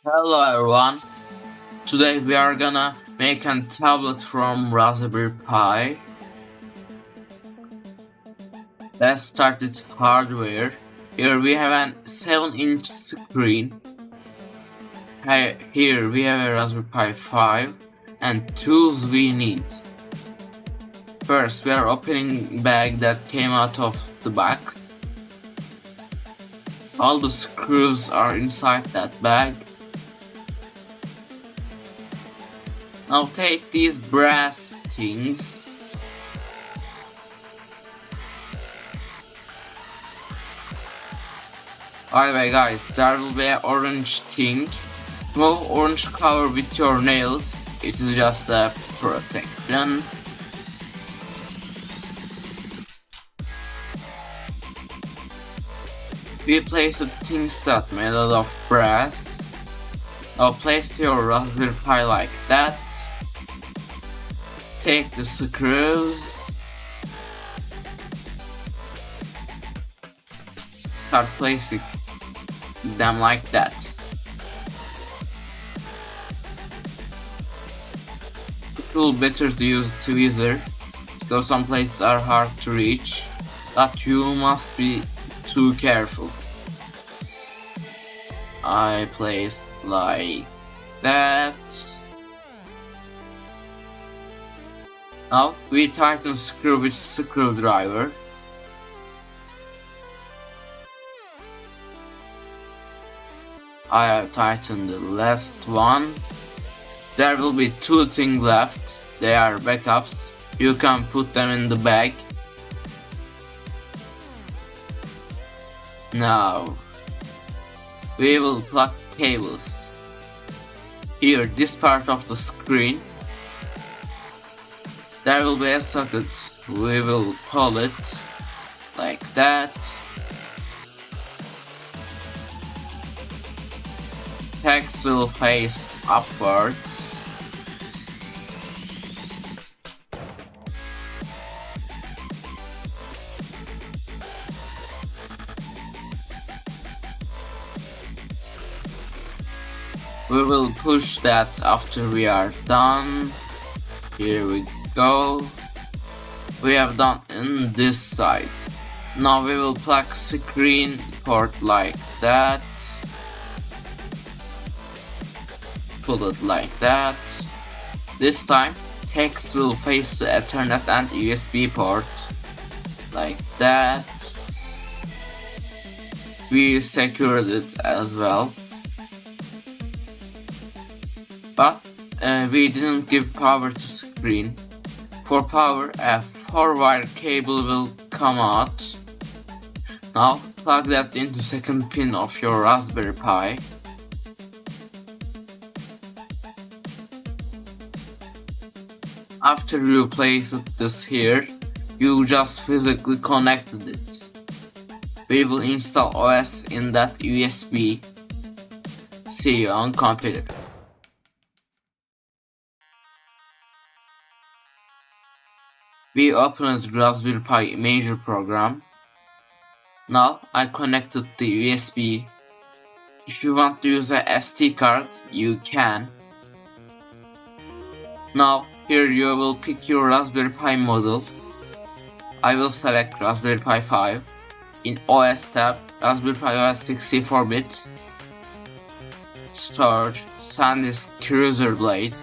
Hello everyone, today we are gonna make a tablet from Raspberry Pi. Let's start with hardware. Here we have a 7-inch screen. Here we have a Raspberry Pi 5 and tools we need. First we are opening bag that came out of the box. All the screws are inside that bag. Now take these brass things. By the way guys, there will be an orange thing. Remove orange cover with your nails. It is just a protection. We place the things that made out of brass. Now place your Raspberry Pi like that. Take the screws. Start placing them like that. It will be better to use tweezer because some places are hard to reach, but you must be too careful. I place like that. Now we tighten screw with screwdriver. I have tightened the last one. There will be two things left. They are backups. You can put them in the bag. Now we will plug cables. Here, this part of the screen. There will be a socket. We will pull it like that. Text will face upwards. We will push that after we are done. Here we go. We have done in this side. Now we will plug screen port like that. Pull it like that. This time text will face the Ethernet and USB port like that. We secured it as well, but we didn't give power to screen. For power, a 4-wire cable will come out. Now plug that into second pin of your Raspberry Pi. After you place this here, you just physically connected it. We will install OS in that USB. See you on computer. We opened Raspberry Pi Major program. Now I connected the USB. If you want to use a SD card, you can. Now here you will pick your Raspberry Pi model. I will select Raspberry Pi 5. In OS tab, Raspberry Pi OS 64-bit. Storage, SanDisk Cruiser Blade.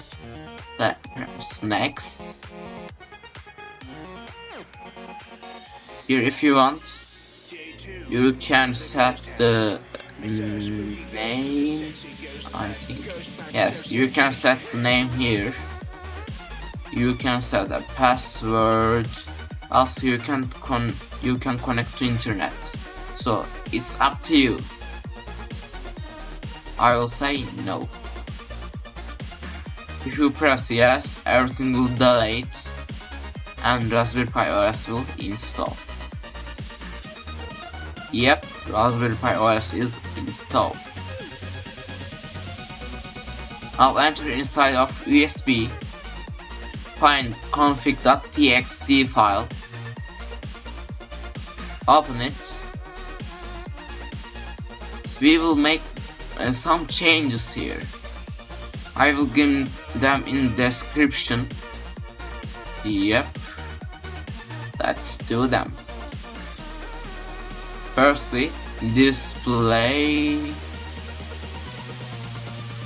That's next. Here if you want, you can set the name, I think. Yes, you can set the name here. You can set a password. Also you can connect to internet. So it's up to you. I will say no. If you press yes, everything will delete and Raspberry Pi OS will install. Yep, Raspberry Pi OS is installed. Now enter inside of USB. Find config.txt file. Open it. We will make some changes here. I will give them in description. Yep, let's do them. Firstly, display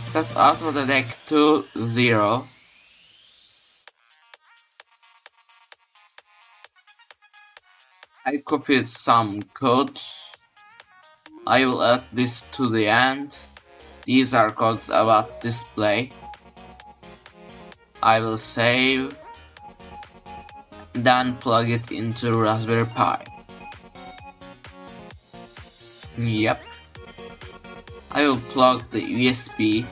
set auto detect to 0. I copied some code. I will add this to the end. These are codes about display. I will save, then plug it into Raspberry Pi. Yep. I will plug the USB.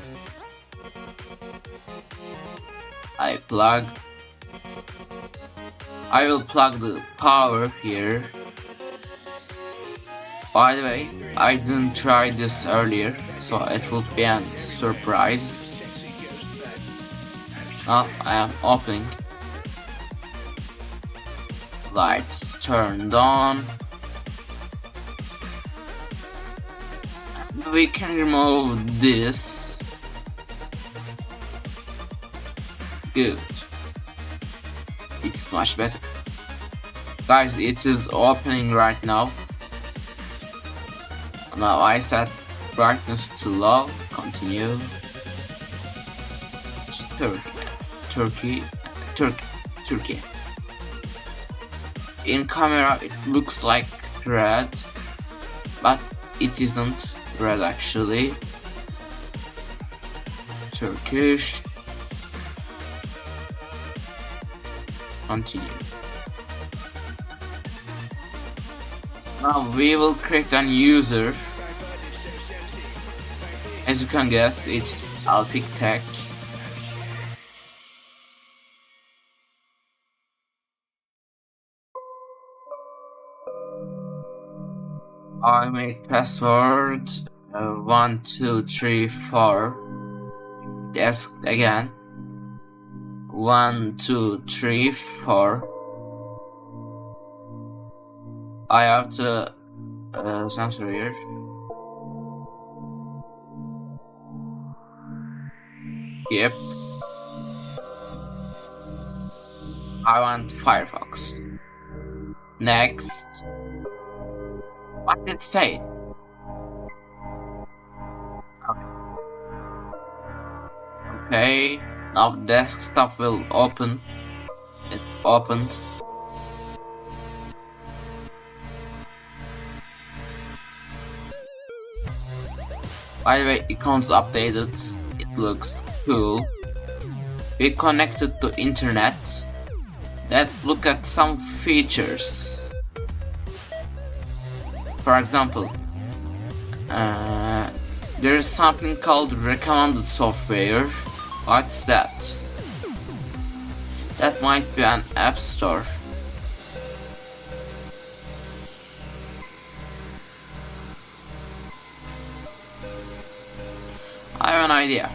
I will plug the power here. By the way, I didn't try this earlier, so it will be a surprise. Now I am opening. Lights turned on. We can remove this. Good. It's much better. Guys, it is opening right now. Now I set brightness to low. Continue. Turkey. In camera it looks like red, but it isn't red actually. Turkish. Continue. Now we will create a user. As you can guess, it's Alpic Tech. I make password 1234. Desk again. 1234. I have to censor here. Yep. I want Firefox. Next. What did it say? Okay. Now desktop will open. It opened. By the way, icons updated. It looks cool. We connected to internet. Let's look at some features. For example, there is something called recommended software. What's that? That might be an app store. I have an idea.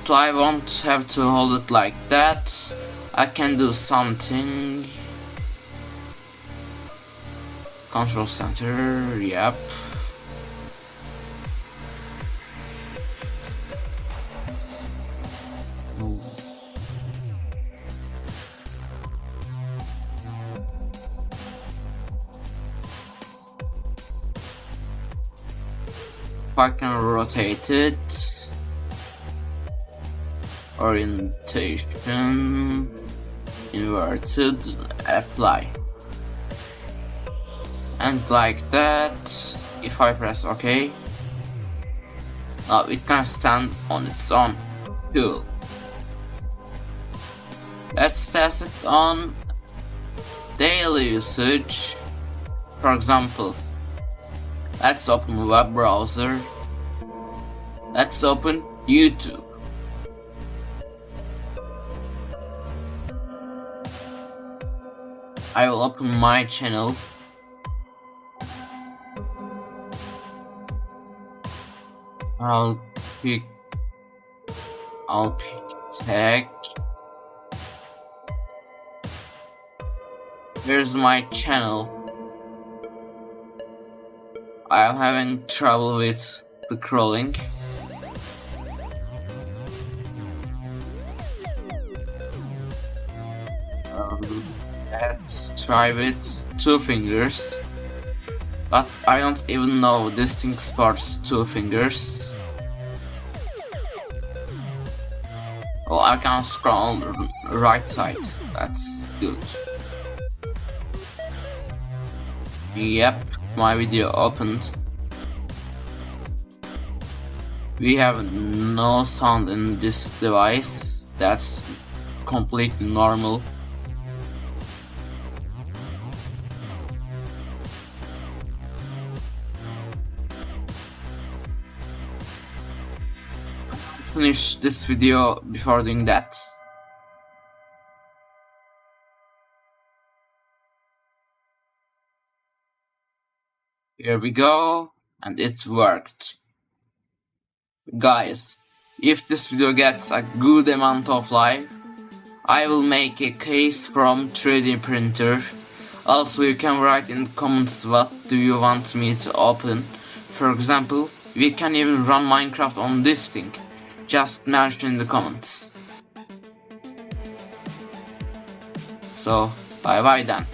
So I won't have to hold it like that. I can do something. Control center, yep. If I can rotate it, orientation, inverted, apply, and like that. If I press OK, now it can stand on its own. Cool. Let's test it on daily usage. For example, let's open web browser. Let's open YouTube. I will open my channel. I'll pick tech. Here's my channel. I'm having trouble with the crawling. Let's try with 2 fingers. But I don't even know this thing sports 2 fingers. Well, I can scroll on the right side. That's good. Yep, my video opened. We have no sound in this device. That's completely normal. Finish this video before doing that. Here we go, and it worked. Guys, if this video gets a good amount of like, I will make a case from 3D printer. Also, you can write in comments what do you want me to open. For example, we can even run Minecraft on this thing. Just mention in the comments. So, bye bye then.